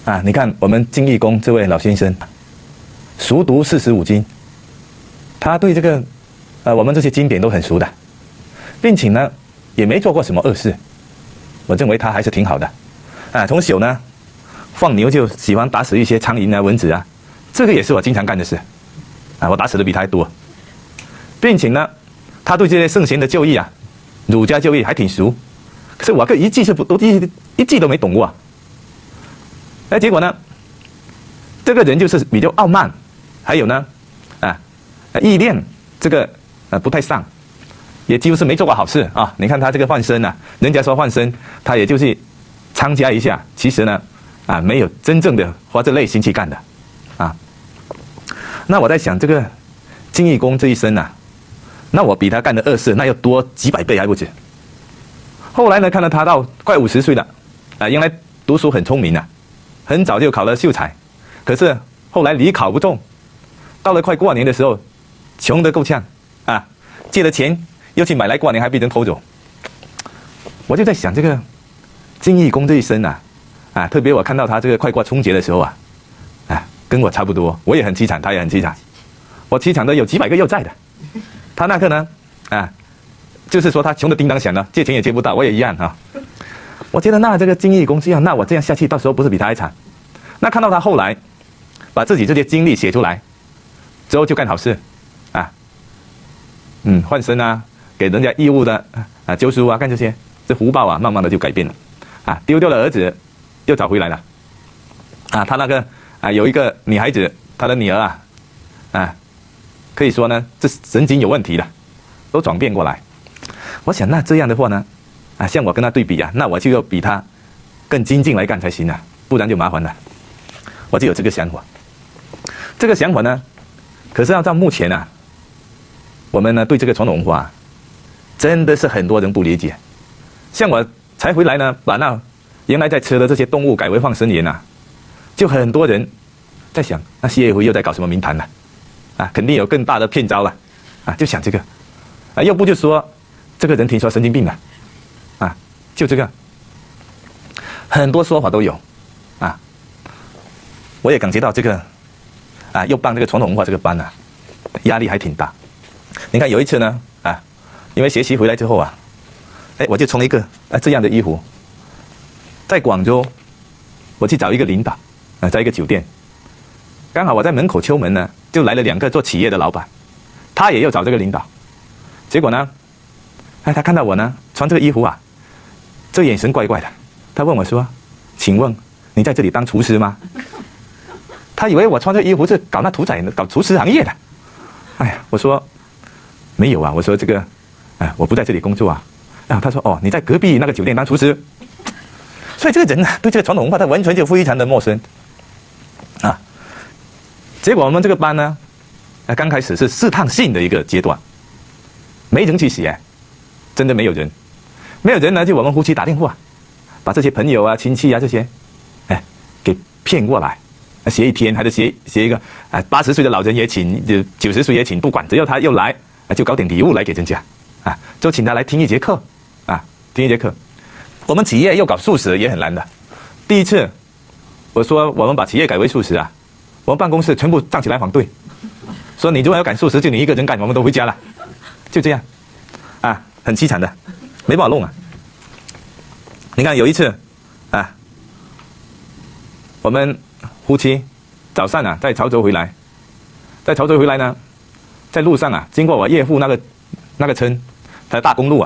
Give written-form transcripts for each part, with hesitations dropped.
啊，你看我們金義公這位老先生，熟讀45經，他對這個我們這些經典都很熟的，並且呢也沒做過什麼惡事，我認為他還是挺好的。啊，從小呢放牛就喜歡打死一些蒼蠅啊、蚊子啊，這個也是我經常幹的事，啊，我打死的比他還多，並且呢他對這些聖賢的教義啊，儒家教義還挺熟，可是我個一句都沒懂過。哎，結果呢，這個人就是比較傲慢，還有呢，意念這個不太上，也幾乎是沒做過好事啊。你看他這個換身啊，人家說換身，他也就是參加一下，其實呢，沒有真正的花這內心去幹的，啊。那我在想，這個金義公這一生啊，那我比他幹的惡事那要多幾百倍還不止。後來呢，看到他到快50歲了，原來讀書很聰明啊。很早就考了秀才，可是後來理考不中，到了快過年的時候，窮得夠嗆啊，借了錢又去買來過年，還被人偷走。我就在想，這個金義公這一生啊，特別我看到他這個快過春節的時候啊，跟我差不多，我也很淒慘，他也很淒慘，我淒慘的有幾百個又在的，他那個呢，就是說他窮得叮當響了，借錢也借不到，我也一樣啊。我覺得那這個金義公這樣，那我這樣下去，到時候不是比他還慘？那看到他後來把自己這些經歷寫出來之後，就幹好事，換身啊，給人家義務的教書啊，幹這些，這福報啊，慢慢的就改變了，丟掉了兒子又找回來了，他那個有一個女孩子，他的女兒可以說呢，這神經有問題的，都轉變過來。我想那這樣的話呢，像我跟他對比啊，那我就要比他更精進來幹才行啊，不然就麻煩了。我就有這個想法。這個想法呢，可是按照目前啊，我們呢對這個傳統文化，真的是很多人不理解。像我才回來呢，把那原來在吃的這些動物改為放生鹽啊，就很多人在想，那謝業輝又在搞什麼名堂了？肯定有更大的騙招了，就想這個，要不就說這個人聽說神經病了。就這個，很多說法都有，我也感覺到這個，又辦這個傳統文化這個班壓力還挺大。你看有一次呢，因為學習回來之後我就穿一個這樣的衣服，在廣州，我去找一個領導，在一個酒店，剛好我在門口敲門呢，就來了2個做企業的老闆，他也要找這個領導，結果呢，他看到我呢穿這個衣服這眼神怪怪的，他問我說：“請問你在這裡當廚師嗎？”他以為我穿這個衣服是搞那屠宰、搞廚師行業的。哎呀，我說沒有啊，我說這個，我不在這裡工作啊。他說：“哦，你在隔壁那個酒店當廚師。”所以這個人對這個傳統文化，他完全就非常的陌生結果我們這個班呢，剛開始是試探性的一個階段，沒人去寫，真的沒有人。沒有人呢，就我們夫妻打電話，把這些朋友親戚這些，給騙過來，寫一天還是寫一個80歲的老人也請，90歲也請，不管，只要他又來，就搞點禮物來給人家，就請他來聽一節課，聽一節課。我們企業要搞素食也很難的，第一次我說我們把企業改為素食我們辦公室全部站起來反對，說你如果要趕素食，就你一個人幹，我們都回家了，就這樣，很淒慘的。沒辦法弄你看有一次我們夫妻早上在潮州回來，呢，在路上經過我岳父那個村，他的大公路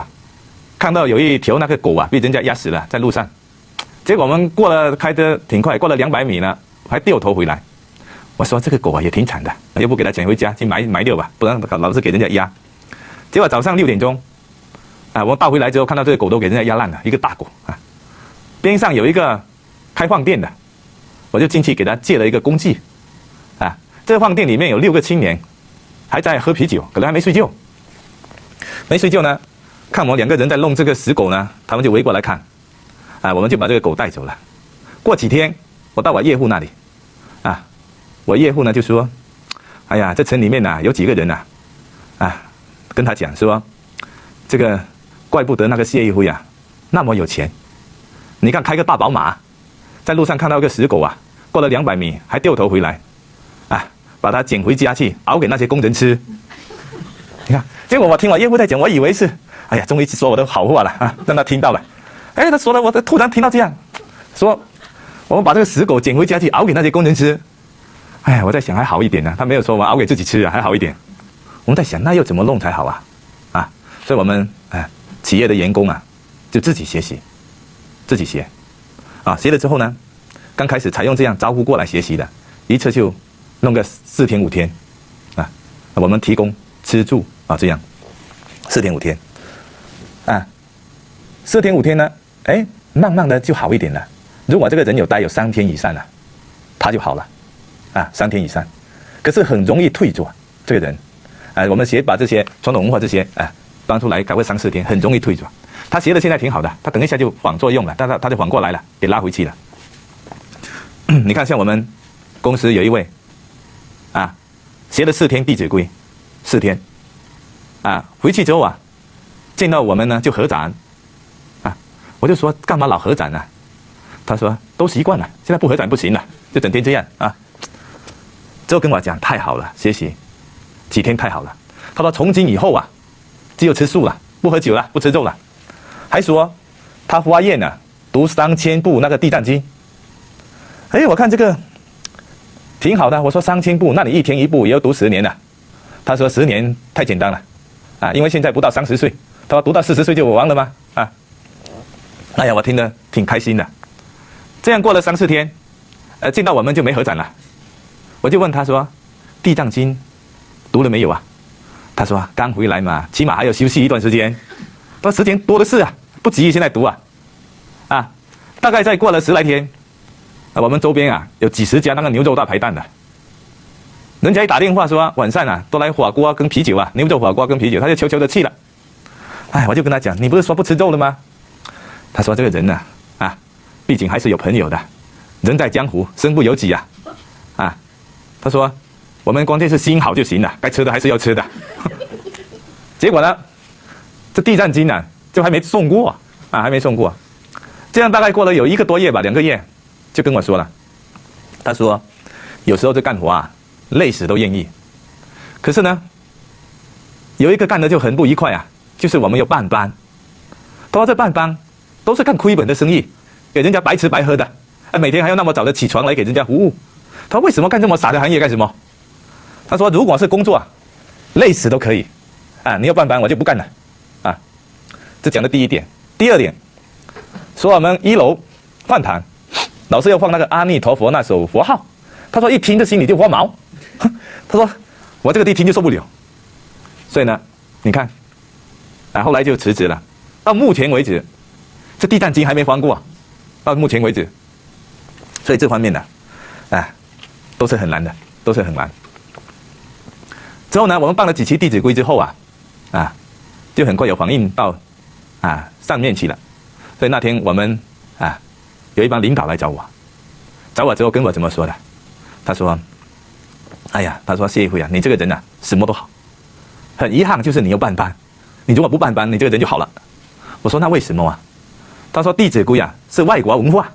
看到有一條那個狗被人家壓死了在路上，結果我們開得挺快，過了200米呢，還掉頭回來。我說這個狗也挺慘的，要不給它撿回家去埋掉吧，不然老是給人家壓。結果早上6點鐘。我倒回來之後，看到這個狗都給人家壓爛了，一個大狗邊上有一個開飯店的，我就進去給他借了一個工具這個飯店裡面有6個青年，還在喝啤酒，可能還沒睡覺呢。看我2個人在弄這個死狗呢，他們就圍過來看，我們就把這個狗帶走了。過幾天，我到我岳父那裡，我岳父呢就說：“哎呀，這城裡面有幾個人跟他講說，這個。”怪不得那個謝業輝那麼有錢，你看開個大寶馬，在路上看到一個死狗過了200米還掉頭回來，啊，把它撿回家去熬給那些工人吃。你看，結果我聽我岳父在講，我以為是，哎呀，終於說我的好話了啊，讓他聽到了。哎，他說了，我突然聽到這樣，說我們把這個死狗撿回家去熬給那些工人吃。哎呀，我在想還好一點呢，他沒有說我熬給自己吃啊，還好一點。我們在想那又怎麼弄才好啊？啊，所以我們企業的員工啊，就自己學習，自己學，啊，學了之後呢，剛開始採用這樣招呼過來學習的，一次就弄個4天5天，啊，我們提供吃住啊，這樣4天5天，啊，4天5天呢，哎，慢慢的就好一點了。如果這個人有待有3天以上了，他就好了，啊，3天以上，可是很容易退轉這個人，我們把這些傳統文化這些搬出來，搞個3-4天，很容易退轉。他學的現在挺好的，他等一下就反作用了，他就反過來了，給拉回去了。你看，像我們公司有一位，啊，學了4天《弟子規》，4天，啊，回去之後啊，見到我們呢就合掌，啊，我就說幹嘛老合掌啊？他說都習慣了，現在不合掌不行了，就整天這樣啊。之後跟我講太好了，學習幾天太好了。他說從今以後啊，只有吃素了，不喝酒了，不吃肉了。還說他發願啊，讀3000部那個《地藏經》。哎，我看這個挺好的。我說3000部，那你1天1部也要讀10年了。他說10年太簡單了，啊，因為現在不到30歲。他說讀到40歲就完了嗎？啊，哎呀，我聽得挺開心的。這樣過了3-4天，見到我們就沒合掌了。我就問他說，《地藏經》讀了沒有啊？他說剛回來嘛，起碼還要休息一段時間。他說時間多的是啊，不急於現在讀啊。啊，大概再過了10來天，我們周邊啊有幾十家那個牛肉大排檔的，人家一打電話說晚上啊都來火鍋跟啤酒啊，牛肉火鍋跟啤酒，他就悄悄的去了。哎，我就跟他講，你不是說不吃肉了嗎？他說這個人呢，啊，畢竟還是有朋友的，人在江湖身不由己啊。啊，他說我們關鍵是心好就行了，該吃的還是要吃的。結果呢，這地藏經呢就還沒送過啊，還沒送過。這樣大概過了有1個多月吧，2個月，就跟我說了，他說有時候這幹活啊累死都願意，可是呢有一個幹的就很不愉快啊，就是我們有辦班，他說這辦班都是幹虧本的生意，給人家白吃白喝的，每天還要那麼早的起床來給人家服務。他說為什麼幹這麼傻的行業幹什麼？他說如果是工作累死都可以啊，你要辦班我就不幹了啊。這講的第一點。第二點，說我們1樓飯堂老是要放那個阿彌陀佛那首佛號，他說一聽這心裡就發毛，他說我這個一聽就受不了，所以呢你看啊，後來就辭職了。到目前為止這地藏經還沒還過，到目前為止，所以這方面呢都是很難的，都是很難。之後呢我們辦了幾期弟子規之後啊就很快有反映到上面去了。所以那天我們有一幫領導來找我之後跟我怎麼說的？他說哎呀，他說謝會啊，你這個人什麼都好，很遺憾就是你要辦班，你如果不辦班你這個人就好了。我說那為什麼啊？他說弟子規是外國文化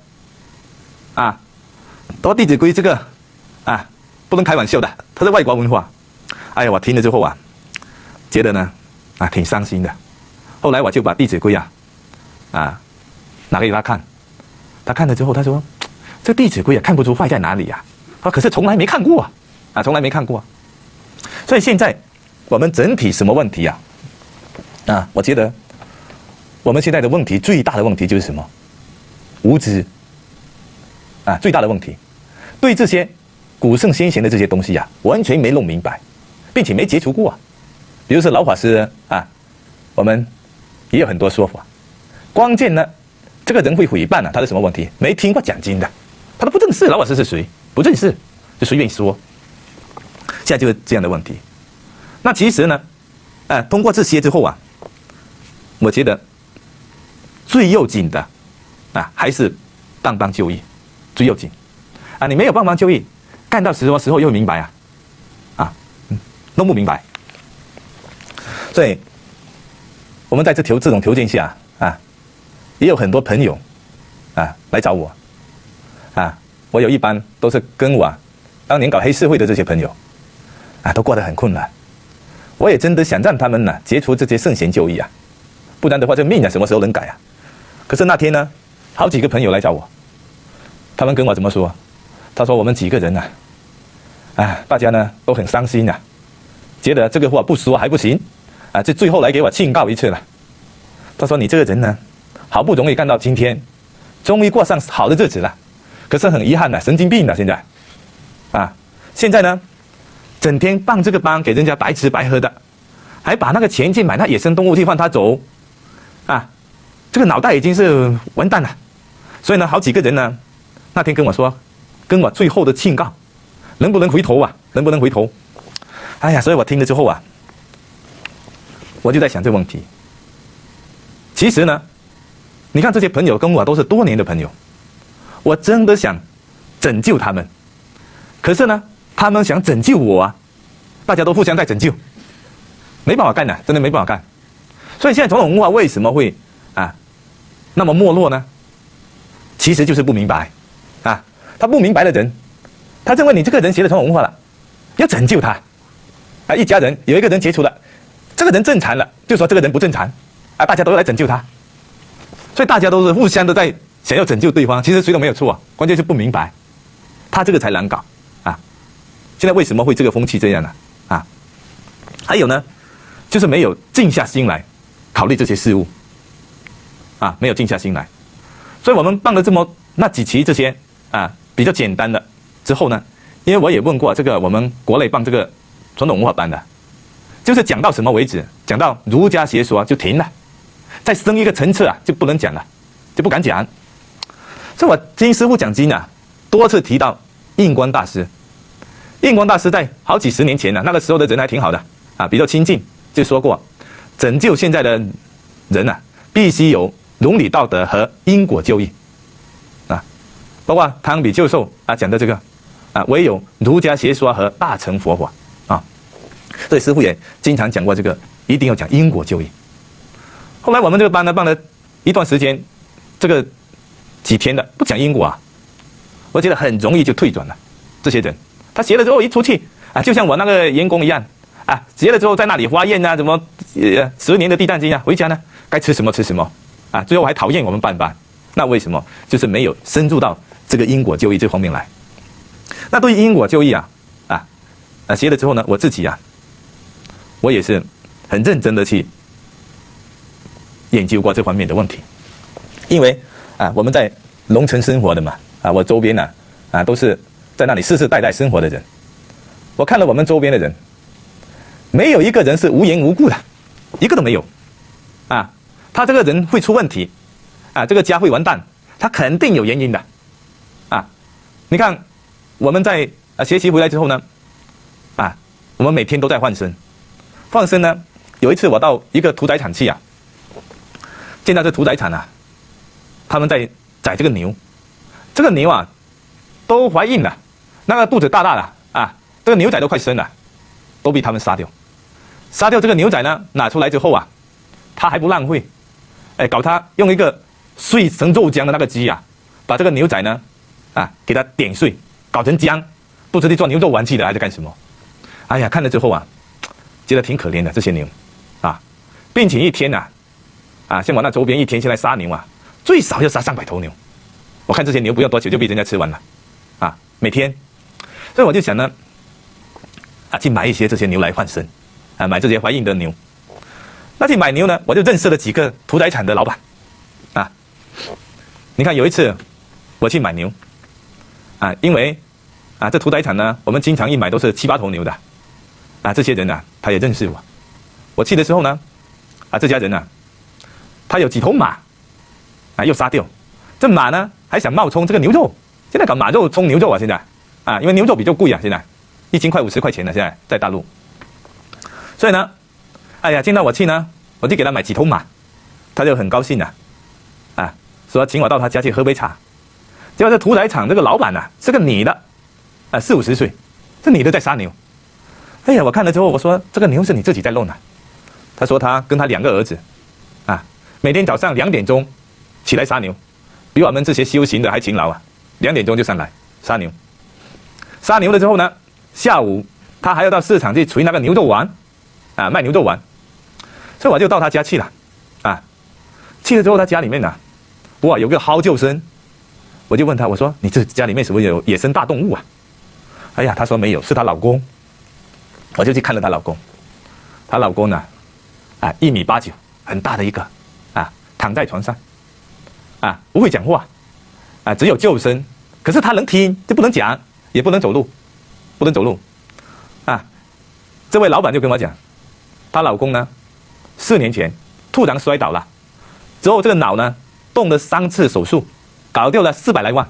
他說弟子規這個不能開玩笑的，它是外國文化。哎呀，我聽了之後覺得呢挺傷心的。後來我就把弟子規拿給他看，他看了之後他說這弟子規看不出壞在哪裡呀？可是從來沒看過從來沒看過。所以現在我們整體什麼問題我覺得我們現在的問題最大的問題就是什麼？無知最大的問題，對這些古聖先賢的這些東西完全沒弄明白，並且沒接觸過比如說老法師我們也有很多說法。關鍵呢，這個人會誹謗他是什麼問題？沒聽過講經的，他都不認識老法師是誰，不認識就隨便說。現在就是這樣的問題。那其實呢通過這些之後我覺得最要緊的還是幫幫就義，最要緊你沒有幫忙就義，幹到什麼時候又明白弄不明白。所以我們在這種條件下也有很多朋友来找我我有一班都是跟我當年搞黑社會的這些朋友，都過得很困難。我也真的想讓他們結除這些聖賢舊義啊，不然的話這命什麼時候能改啊？可是那天呢，好幾個朋友來找我，他們跟我怎麼說？他說我們幾個人大家呢都很傷心啊，覺得這個話不說還不行這最後來給我勸告一次了。他說你這個人呢，好不容易幹到今天，終於過上好的日子了，可是很遺憾神經病了現在現在呢整天幫這個幫給人家白吃白喝的，還把那個錢去買那野生動物去換他走這個腦袋已經是完蛋了。所以呢好幾個人呢那天跟我說，跟我最後的勸告，能不能回頭能不能回頭？所以我聽了之後我就在想這個問題。其實呢，你看這些朋友跟我都是多年的朋友，我真的想拯救他們，可是呢，他們想拯救我大家都互相在拯救，沒辦法幹真的沒辦法幹。所以現在傳統文化為什麼會那麼沒落呢？其實就是不明白他不明白的人，他認為你這個人學了傳統文化了，要拯救他一家人有一個人接觸了，這個人正常了，就說這個人不正常大家都要來拯救他，所以大家都是互相的在想要拯救對方，其實誰都沒有錯關鍵是不明白，他這個才難搞現在為什麼會這個風氣這樣呢還有呢，就是沒有靜下心來考慮這些事物沒有靜下心來。所以我們辦了那幾期這些比較簡單的之後呢，因為我也問過這個我們國內辦這個傳統文化班的，就是講到什麼為止，講到儒家學說就停了，再升一個層次就不能講了，就不敢講。所以我聽師父講經多次提到印光大師。印光大師在好幾十年前那個時候的人還挺好的比較親近，就說過拯救現在的人必須有倫理道德和因果就義包括湯比教授講的這個唯有儒家學說和大乘佛法所以師父也經常講過這個一定要講因果就義。後來我們這個班呢辦了一段時間，這個幾天的不講因果我覺得很容易就退轉了。這些人他學了之後一出去就像我那個員工一樣學了之後在那裡發願什麼10年的地藏經回家呢該吃什麼吃什麼最後還討厭我們班。那為什麼？就是沒有深入到這個因果就義這方面來。那對於因果就義學了之後呢，我自己我也是很認真的去研究過這方面的問題。因為我們在農村生活的嘛我周邊都是在那裡世世代代生活的人，我看了我們周邊的人，沒有一個人是無緣無故的，一個都沒有他這個人會出問題這個家會完蛋，他肯定有原因的你看我們在學習回來之後呢我們每天都在換生。放生呢，有一次我到一個屠宰場去見到這屠宰場他們在宰這個牛，這個牛都懷孕了，那個肚子大大的這個牛仔都快生了，都被他們殺掉。殺掉這個牛仔呢，拿出來之後他還不浪費搞他用一個碎成肉漿的那個機把這個牛仔呢給它點碎搞成漿，不知道做牛肉丸去的還是幹什麼。看了之後覺得挺可憐的這些牛並且一天像我那周邊一天現在殺牛最少要殺300頭牛，我看這些牛不用多久就被人家吃完了每天。所以我就想呢去買一些這些牛來換生買這些懷孕的牛。那去買牛呢，我就認識了幾個屠宰場的老闆你看有一次我去買牛因為這屠宰场呢我們经常一買都是7、8頭牛的這些人他也認識我。我去的時候呢這家人他有幾頭馬又殺掉，這馬呢還想冒充這個牛肉，現在搞馬肉充牛肉現在因為牛肉比較貴現在1斤快50塊錢了，現在在大陸。所以呢見到我去呢，我就給他買幾頭馬，他就很高興說請我到他家去喝杯茶。結果這屠宰場這個老闆是個女的40、50歲，這女的在殺牛。我看了之後我說這個牛是你自己在弄他說他跟他2個兒子每天早上2點鐘起來殺牛，比我們這些修行的還勤勞2點鐘就上來殺牛。殺牛了之後呢，下午他還要到市場去捶那個牛肉丸，啊，賣牛肉丸。所以我就到他家去了，啊，去了之後他家裡面呢，哇，有個嚎叫聲。我就問他，我說你這家裡面是不是有野生大動物啊？哎呀，他說沒有，是她老公。我就去看了她老公，她老公呢，啊，1.89米，很大的一個，啊，躺在床上，啊，不會講話，啊，只有叫聲，可是他能聽，就不能講，也不能走路，不能走路，啊，這位老闆就跟我講，她老公呢，4年前突然摔倒了，之後這個腦呢動了3次手術，搞掉了400來萬，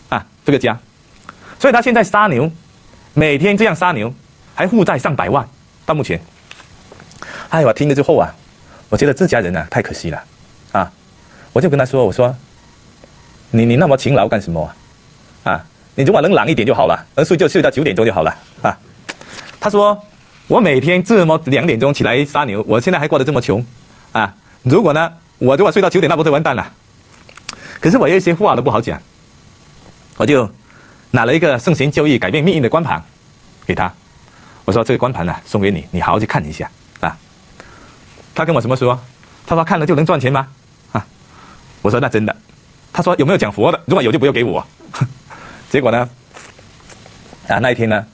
啊，這個家，所以他現在殺牛，每天這樣殺牛，還負債上百萬，到目前。哎，我聽了之後啊，我覺得這家人啊太可惜了，啊，我就跟他說，我說，你那麼勤勞幹什麼啊？啊，你如果能懶一點就好了，能睡覺睡到9點鐘就好了啊。他說，我每天這麼2點鐘起來殺牛，我現在還過得這麼窮，啊，如果睡到9點，那不是完蛋了？可是我有一些話都不好講，我就拿了一個聖賢教義改變命運的光盤給他，我說這個光盤呢送給你，你好好去看一下啊。他跟我什麼說？他說看了就能賺錢嗎？啊，我說那真的。他說有沒有講佛的？如果有就不要給我。結果呢，啊那一天呢，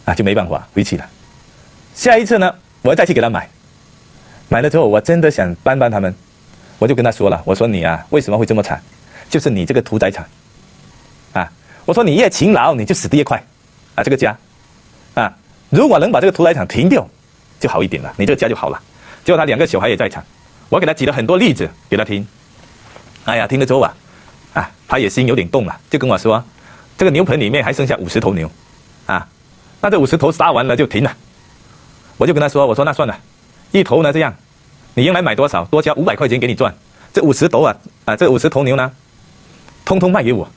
啊就沒辦法回去了。下一次呢，我再去給他買，買了之後我真的想幫幫他們，我就跟他說了，我說你啊為什麼會這麼慘？就是你這個屠宰場，啊，我說你越勤勞你就死得越快，啊這個家，啊如果能把這個屠宰場停掉就好一點了，你這個家就好了。結果他2個小孩也在場，我給他舉了很多例子給他聽，哎呀聽了之後啊，啊他也心有點動了，就跟我說這個牛棚裡面還剩下50頭牛，啊那這50頭殺完了就停了。我就跟他說，我說那算了，一頭呢這樣，你原來買多少多交500塊錢給你賺，這50頭啊這50頭牛呢通通賣給我，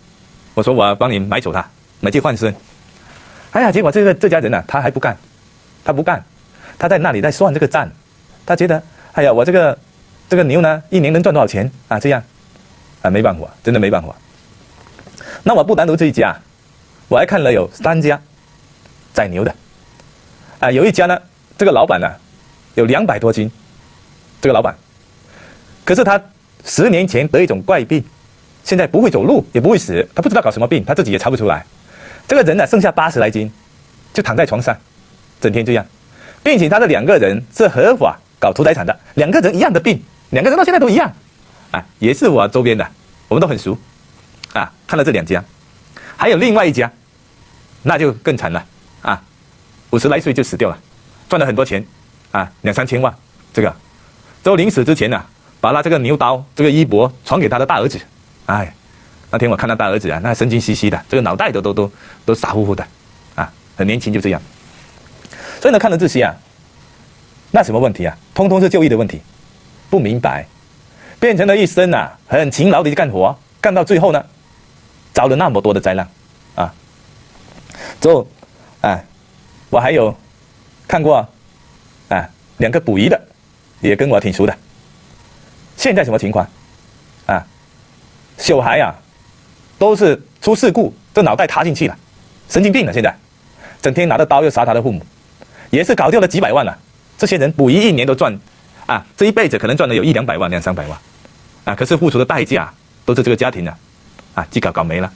我說我要幫你買走它，買去換身。哎呀，結果這家人呢，他還不幹，他不幹，他在那裡在算這個賬，他覺得，哎呀，我這個牛呢，一年能賺多少錢啊？這樣，啊，沒辦法，真的沒辦法。那我不單獨這一家，我還看了有3家宰牛的，啊，有一家呢，這個老闆呢，有200多斤，這個老闆，可是他10年前得一種怪病。現在不會走路，也不會死，他不知道搞什麼病，他自己也查不出來。這個人呢，剩下80來斤，就躺在床上，整天這樣，並且他的2個人是合法搞屠宰場的，2個人一樣的病，2個人到現在都一樣，啊，也是我周邊的，我們都很熟，啊，看了這2家，還有另外一家，那就更慘了，啊，50來歲就死掉了，賺了很多錢，啊，2、3千萬，這個，都臨死之前呢，把他這個牛刀這個衣缽傳給他的大兒子。哎，那天我看他大兒子啊，那神經兮兮的，這個腦袋都傻乎乎的，啊，很年輕就這樣。所以呢，看了這些啊，那什麼問題啊？通通是就醫的問題，不明白，變成了一生啊很勤勞的幹活，幹到最後呢，遭了那麼多的災難，啊，之後，啊，我還有看過，啊，2個捕魚的，也跟我挺熟的，現在什麼情況？啊？小孩啊，都是出事故，這腦袋塌進去了，神經病了。現在，整天拿着刀又殺他的父母，也是搞掉了幾百萬了。這些人捕魚1年都賺，啊，這一輩子可能賺了有100-200萬、200-300萬，啊，可是付出的代價都是這個家庭啊，去搞沒了。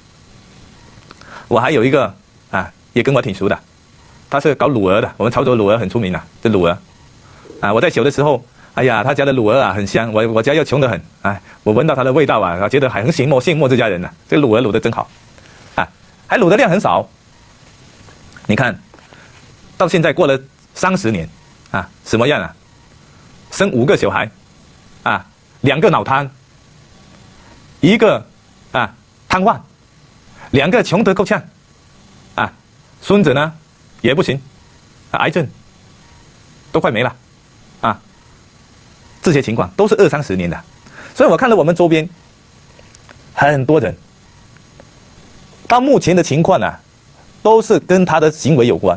我還有一個啊，也跟我挺熟的，他是搞滷鵝的，我們潮州滷鵝很出名啊，這滷鵝，啊，我在小的時候。哎呀，他家的滷鵝啊很香，我家又窮得很，哎，我聞到它的味道啊，我覺得還很羨慕這家人呢，這個滷鵝滷得真好，啊，還滷的量很少。你看，到現在過了30年，啊，什麼樣啊？生5個小孩，啊，2個腦癱，1個啊癱瘓，2個窮得夠嗆，啊，孫子呢也不行，癌症都快沒了，啊。這些情況都是20-30年的，所以我看到我們周邊很多人，到目前的情況啊，都是跟他的行為有關，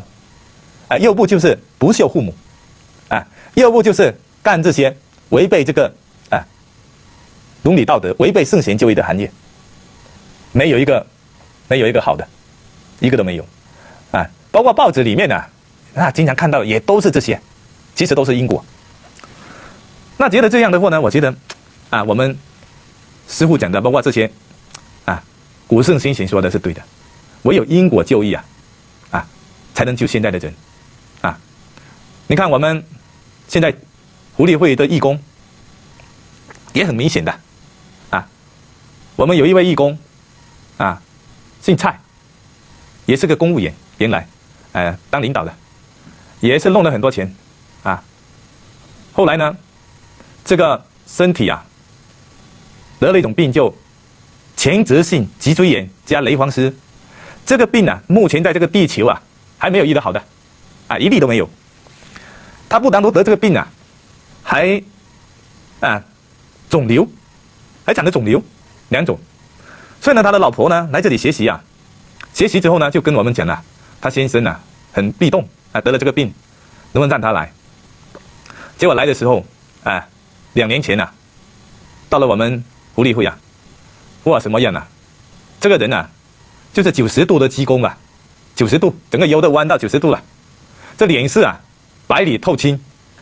啊，要不就是不孝父母，啊，要不就是幹這些違背這個啊倫理道德、違背聖賢教義的行業，沒有一個能有一個好的，一個都沒有，啊，包括報紙裡面啊，經常看到也都是這些，其實都是因果。那覺得這樣的話呢，我覺得啊，我們師父講的，包括這些啊，古聖先賢說的是對的，唯有因果救義啊，才能救現在的人啊。你看我們現在福利會的義工也很明顯的啊，我們有一位義工啊，姓蔡，也是個公務員，原來當領導的，也是弄了很多錢啊。後來呢，這個身體啊得了一種病，就前直性脊椎炎加雷黃絲。這個病啊，目前在這個地球啊還沒有醫得好的啊，一例都沒有。他不單獨得這個病啊，還腫瘤，還長了腫瘤2種。所以呢，他的老婆呢來這裡學習啊，學習之後呢就跟我們講了，他先生啊很被動啊，得了這個病，能不能讓他來？結果來的時候2年前到了我們福利會啊，哇，什麼樣啊？這個人就是90度的鞠躬啊，90度，整個腰都彎到90度了，這臉是白裡透青，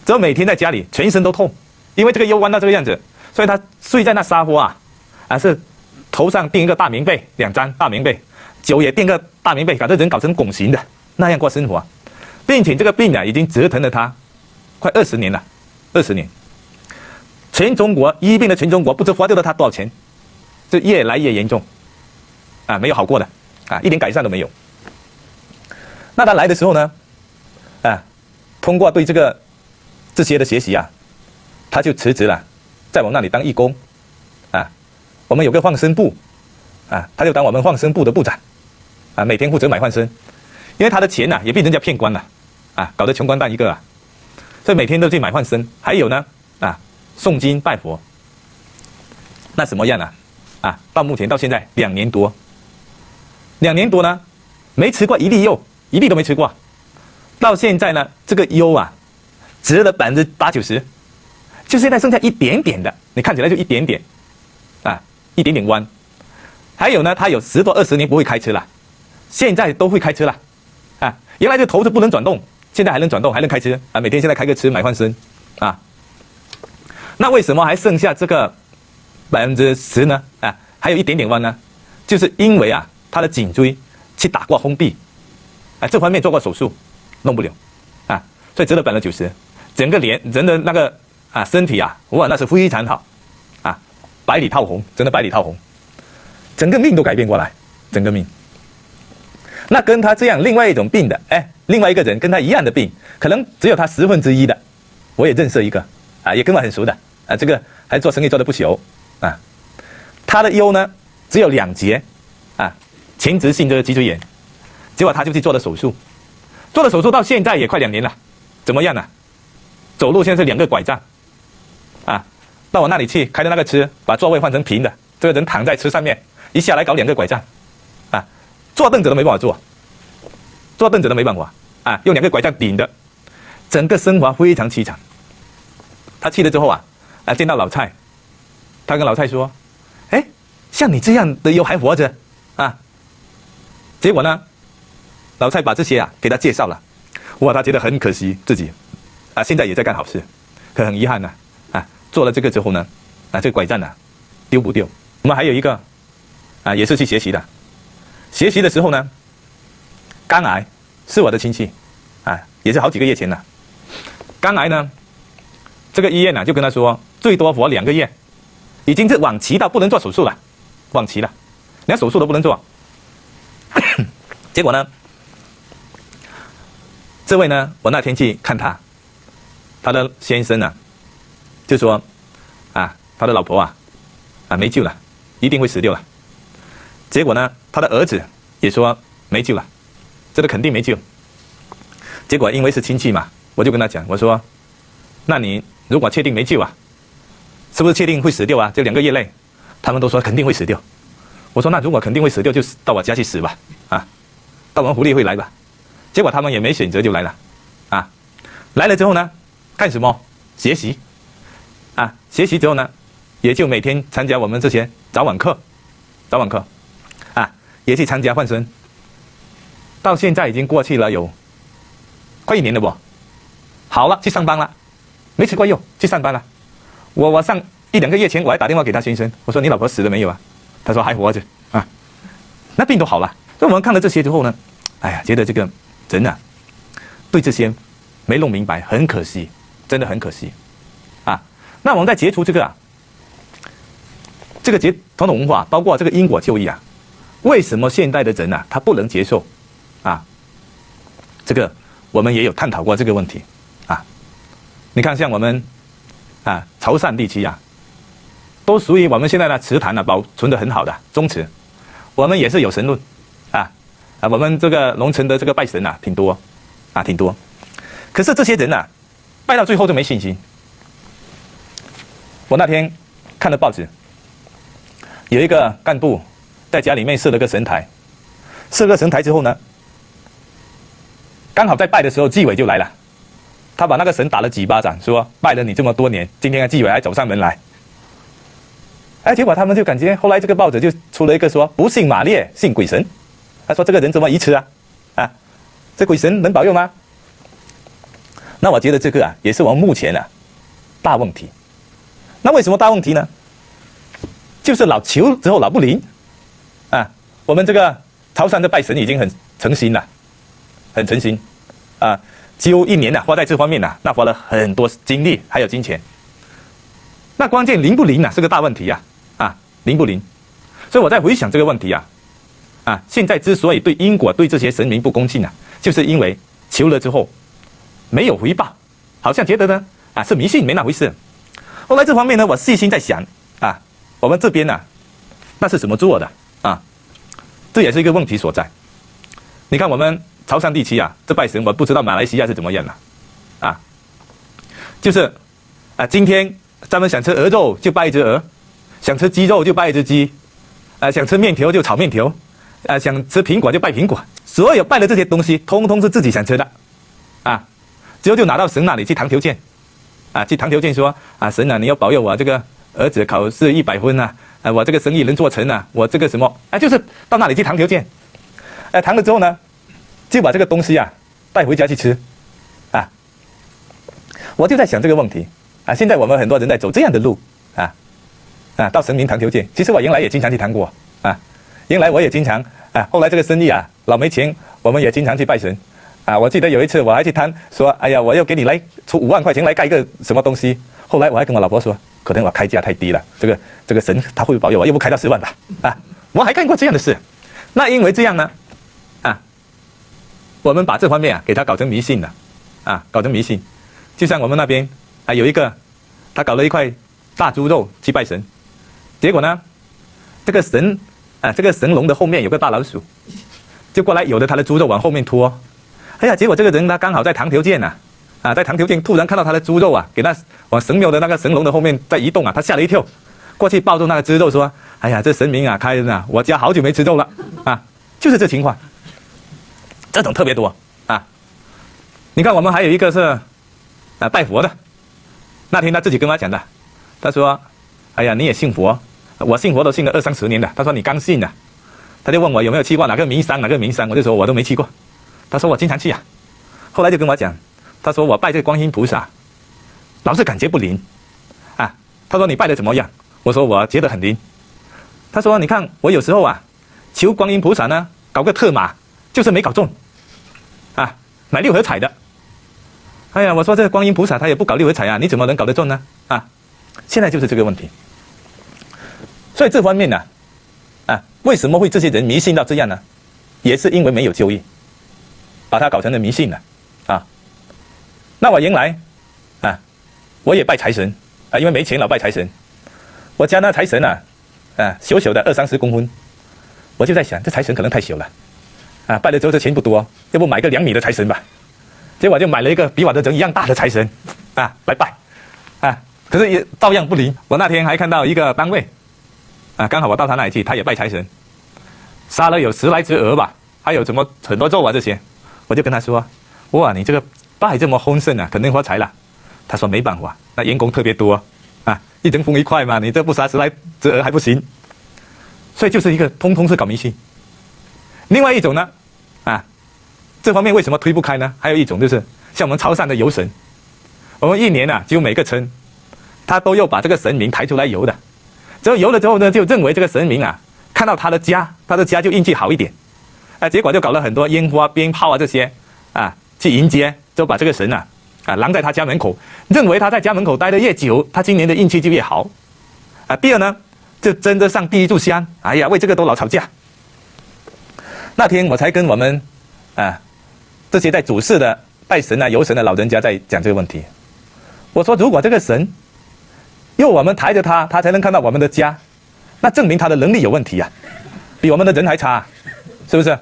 只有每天在家裡全身都痛，因為這個腰彎到這個樣子，所以他睡在那沙發是頭上墊一個大棉被，2張大棉被，腳也墊個大棉被，把這人搞成拱形的那樣過生活，並且這個病已經折騰了他快20年了，20年，全中國醫病的全中國不知花掉了他多少錢，就越來越嚴重沒有好過的一點改善都沒有。那他來的時候呢通過對這些的學習他就辭職了，在我們那裡當義工我們有個放生部他就當我們放生部的部長每天負責買放生，因為他的錢也被人家騙光了搞得窮光蛋一個所以每天都去買放生，還有呢誦經拜佛。那什麼樣到目前到现在2年多呢，沒吃過一粒柚，一粒都沒吃過。到現在呢，這個憂值了80%-90%，就現在剩下一點點的，你看起來就一點點一點點彎。還有呢，他有10多20年不會開車了，現在都會開車了原來這頭是不能轉動，現在還能轉動，還能開車每天現在開個車買放生那為什麼還剩下這個10%呢還有一點點彎呢？就是因為他的頸椎去打過封閉這方面做過手術弄不了所以折了90%，整個人的那個身體哇，那是非常好白裡透紅，真的白裡透紅，整個命都改變過來，整個命。那跟他這樣另外一種病的另外一個人跟他一樣的病，可能只有他1/10的，我也認識一個也跟我很熟的這個還做生意做得不朽他的腰呢只有2節前直性的脊椎炎，結果他就去做了手術，做了手術到現在也快2年了，怎麼樣走路現在是2個拐杖到我那裡去開的那個車，把座位換成平的，這個人躺在車上面，一下來搞2個拐杖坐凳子都沒辦法坐，坐凳子都沒辦法用2個拐杖頂的，整個生活非常淒慘。他去了之後見到老蔡，他跟老蔡說像你這樣的腰還活着結果呢，老蔡把這些給他介紹了，哇，他覺得很可惜自己現在也在幹好事，可很遺憾做了這個之後呢這個拐杖丟不丟。我們還有一個也是去學習的，學習的時候呢，肝癌是我的親戚也是好幾個月前了。肝癌呢，這個醫院就跟他說最多活2個月，已經是晚期到不能做手術了，晚期了，連手術都不能做。結果呢，這位呢，我那天去看他的先生就說他的老婆沒救了，一定會死掉了。結果呢，他的兒子也說沒救了，這個肯定沒救。結果因為是親戚嘛，我就跟他講，我說那你如果確定沒救是不是確定會死掉這2個月內？他們都說肯定會死掉。我說那如果肯定會死掉，就到我家去死吧到我們福利會來吧。結果他們也沒選擇就來了來了之後呢，幹什麼？學習學習之後呢，也就每天參加我們這些早晚課也去參加換生，到現在已經過去了有快1年了不？好了，去上班了，沒吃過藥，去上班了。我上1、2個月前我還打電話給他先生，我說你老婆死了沒有啊？他說還活着啊，那病都好了。所以我們看了這些之後呢，哎呀，覺得這個人啊，對這些沒弄明白，很可惜，真的很可惜啊。那我們再解除這個這個傳統文化，包括這個因果就義啊，為什麼現代的人啊他不能接受啊？這個我們也有探討過這個問題啊。你看，像我們啊潮汕地區啊，都屬於我們現在的祠堂啊保存得很好的宗祠，我們也是有神論我們這個龍城的這個拜神啊挺多啊挺多，可是這些人啊拜到最後就沒信心。我那天看了報紙，有一個幹部在家裡面設了個神台，設了個神台之後呢，剛好在拜的時候紀委就來了，他把那個神打了幾巴掌，說拜了你這麼多年，今天紀委還走上門來。結果他們就感覺，後來這個報紙就出了一個說不信馬列信鬼神，他說這個人怎麼愚癡啊？這鬼神能保佑嗎？那我覺得這個也是我們目前大問題。那為什麼大問題呢？就是老求之後老不靈我們這個潮汕的拜神已經很誠心了，很誠心幾乎1年花在這方面那花了很多精力還有金錢。那關鍵靈不靈是個大問題靈不靈？所以我在回想這個問題現在之所以對因果對這些神明不恭敬就是因為求了之後沒有回報，好像覺得呢是迷信，沒那回事。後來這方面呢，我細心在想我們這邊那是怎麼做的這也是一個問題所在。你看我們潮汕地區這拜神，我不知道馬來西亞是怎麼樣的就是今天咱們想吃鵝肉就拜一隻鵝，想吃雞肉就拜一隻雞想吃麵條就炒麵條想吃蘋果就拜蘋果，所有拜的這些東西通通是自己想吃的之後就拿到神那裡去談條件去談條件說神你要保佑我這個兒子考試100分我這個生意能做成我這個什麼就是到那裡去談條件談了之後呢，就把這個東西帶回家去吃我就在想這個問題現在我們很多人在走這樣的路到神明談條件。其實我原來也經常去談過原來我也經常後來這個生意老沒錢，我們也經常去拜神我記得有一次我還去談說，哎呀，我要給你來出5萬塊錢來蓋一個什麼東西。後來我還跟我老婆說，可能我開價太低了，這個神他會保佑我，要不開到10萬吧我還幹過這樣的事。那因為這樣呢我們把這方面給他搞成迷信了搞成迷信。就像我們那邊有一個他搞了一塊大豬肉去拜神，結果呢這個神這個神龍的後面有個大老鼠，就過來有的他的豬肉往後面拖。結果這個人他剛好在談條件在談條件，突然看到他的豬肉給他往神廟的那個神龍的後面在移動他嚇了一跳，過去抱住那個豬肉說，哎呀，這神明開恩我家好久沒吃肉了就是這情況，這種特別多你看我們還有一個是拜佛的，那天他自己跟我講的，他說，哎呀，你也信佛，我信佛都信了20-30年了。他說你剛信他就問我有沒有去過哪個名山，我就說我都沒去過。他說我經常去後來就跟我講，他說我拜這個觀音菩薩老是感覺不靈他說你拜的怎麼樣？我說我覺得很靈。他說你看我有時候求觀音菩薩呢搞個特碼，就是沒搞中買6合彩的。哎呀，我說這個觀音菩薩他也不搞6合彩你怎麼能搞得中呢現在就是這個問題。所以這方面為什麼會這些人迷信到這樣呢？也是因為沒有就義，把它搞成了迷信了那我原來我也拜財神因為沒錢老拜財神。我家那財神小小的20-30公分，我就在想這財神可能太小了拜了之後這錢不多，要不買個2米的財神吧。結果就買了一個比我的人一樣大的財神來拜可是也照樣不靈。我那天還看到一個單位剛好我到他那裡去，他也拜財神，殺了有10來隻鵝吧，還有什麼很多肉這些。我就跟他說，哇，你這個拜這麼豐盛肯定發財了。他說沒辦法，那員工特別多一人分一塊嘛，你這不殺10來隻鵝還不行。所以就是一個通通是搞迷信另外一種呢，這方面為什麼推不開呢？還有一種就是像我們潮汕的遊神，我們一年幾乎每個村，他都要把這個神明抬出來遊的。之後遊了之後呢，就認為這個神明看到他的家就運氣好一點，結果就搞了很多煙花、鞭炮這些去迎接，就把這個神攔在他家門口，認為他在家門口待得越久，他今年的運氣就越好。第二呢，就爭着上第一炷香，哎呀，為這個都老吵架。那天我才跟我們這些在主事的拜神遊神的老人家在講這個問題。我說，如果這個神要我們抬着他才能看到我們的家，那證明他的能力有問題比我們的人還差，是不是？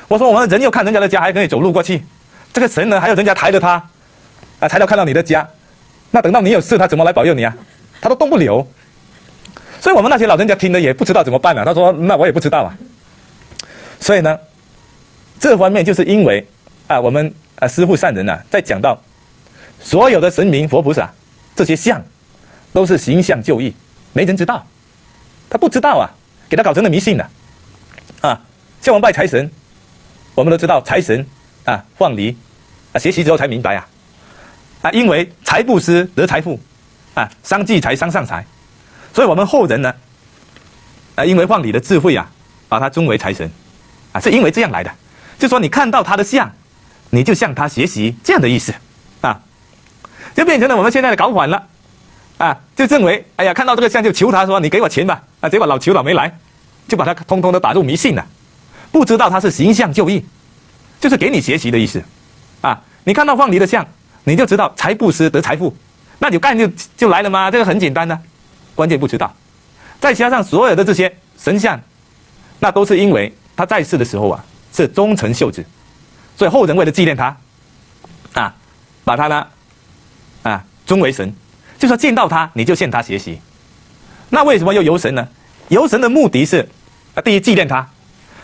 我說我們人要看人家的家還可以走路過去，這個神呢還要人家抬着他才能看到你的家，那等到你有事他怎麼來保佑你他都動不了。所以我們那些老人家聽了也不知道怎麼辦他說那我也不知道所以呢，這方面就是因為我們師父善人在講到所有的神明佛菩薩這些像都是形象就義，沒人知道，他不知道給他搞成了迷信了像我們拜財神，我們都知道財神放離學習之後才明白因為財布施得財富傷濟財傷上財，所以我們後人呢因為放離的智慧把他尊為財神是因為這樣來的，就說你看到他的像，你就向他學習，這樣的意思就變成了我們現在的搞反了就認為哎呀看到這個像就求他說你給我錢吧結果老求老沒來，就把他通通的打入迷信了，不知道他是形象就義，就是給你學習的意思你看到放離的像，你就知道財布施得財富，那就幹就來了嗎？這個很簡單的，關鍵不知道，再加上所有的這些神像，那都是因為他在世的時候是忠誠秀智，所以後人為了紀念他把他呢尊為神，就說見到他你就向他學習。那為什麼要遊神呢？遊神的目的是第一紀念他，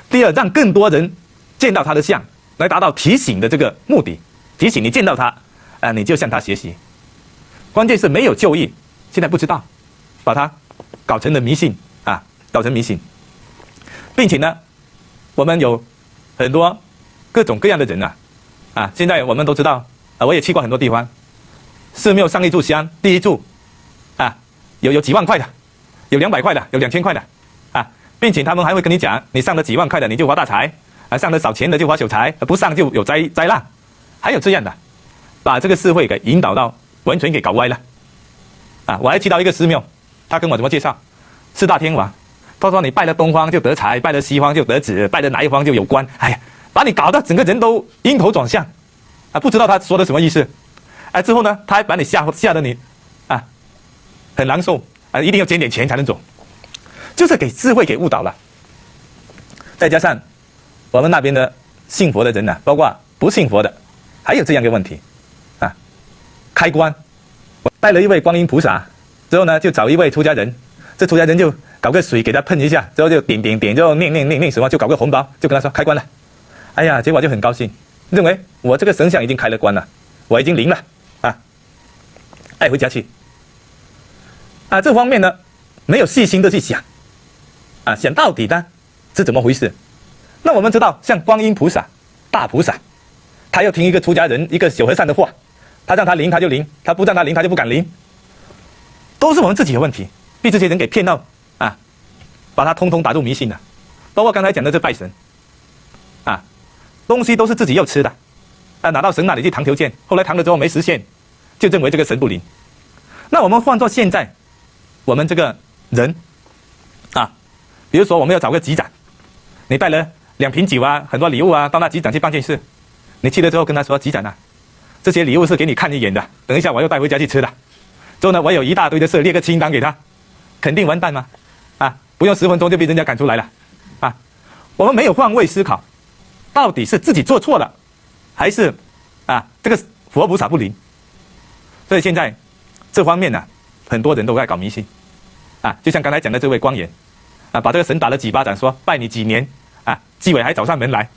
第二讓更多人見到他的像，來達到提醒的這個目的，提醒你見到他你就向他學習。關鍵是沒有就義，現在不知道，把它搞成了迷信搞成迷信，並且呢我們有很多各種各樣的人現在我們都知道我也去過很多地方，寺廟上一炷香，第一炷有幾萬塊的，有200塊的，有2000塊的並且他們還會跟你講，你上了幾萬塊的你就發大財上了少錢的就發小財，不上就有災難，還有這樣的，把這個社會給引導到完全給搞歪了我還去到一個寺廟，他跟我怎麼介紹，4大天王，他說你拜了東方就得財，拜了西方就得子，拜了哪一方就有官，哎呀，把你搞得整個人都暈頭轉向不知道他說的什麼意思之後呢他還把你嚇得你很難受一定要捐點錢才能走，就是給智慧給誤導了。再加上我們那邊的信佛的人包括不信佛的，還有這樣一個問題開光，我帶了一位觀音菩薩之後呢就找一位出家人，這出家人就搞個水給他噴一下，之後就點就念什麼，就搞個紅包，就跟他說開光了。哎呀，結果就很高興，認為我這個神像已經開了光了，我已經靈了愛回家去這方面呢沒有細心的去想想到底呢是怎麼回事。那我們知道像觀音菩薩大菩薩，他要聽一個出家人一個小和尚的話，他讓他靈他就靈，他不讓他靈他就不敢靈，都是我们自己的問題，被這些人給騙到把他通通打入迷信了。包括剛才講的這拜神東西都是自己要吃的拿到神那裡去談條件，後來談了之後沒實現，就認為這個神不靈。那我們換作現在我們這個人比如說我們要找個局長，你帶了2瓶酒很多禮物到那局長去辦件事，你去了之後跟他說，局長這些禮物是給你看一眼的，等一下我要帶回家去吃的，之後呢我有一大堆的事列個清單給他，肯定完蛋嗎？不用10分鐘就被人家趕出來了我們沒有換位思考，到底是自己做錯了，還是這個佛菩薩不靈？所以現在這方面很多人都在搞迷信就像剛才講的這位光言把這個神打了幾巴掌，說拜你幾年紀委還找上門來，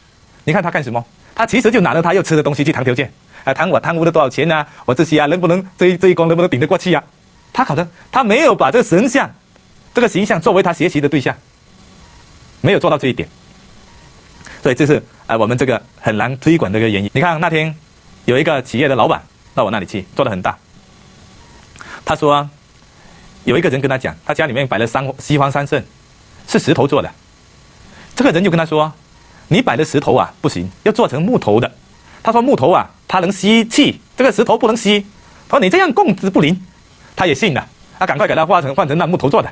你看他幹什麼？他其實就拿了他要吃的東西去談條件談我貪污了多少錢我這些能不能這一功能不能頂得過去他沒有把這個神像這個形象作為他學習的對象，沒有做到這一點。所以這是我們這個很難推廣的一個原因。你看那天有一個企業的老闆到我那裡去，做得很大。他說有一個人跟他講，他家裡面擺了西方三聖，是石頭做的。這個人就跟他說，你擺的石頭啊不行，要做成木頭的。他說木頭啊它能吸氣，這個石頭不能吸。他說你這樣供之不靈。他也信了，他趕快給他換成那木頭做的。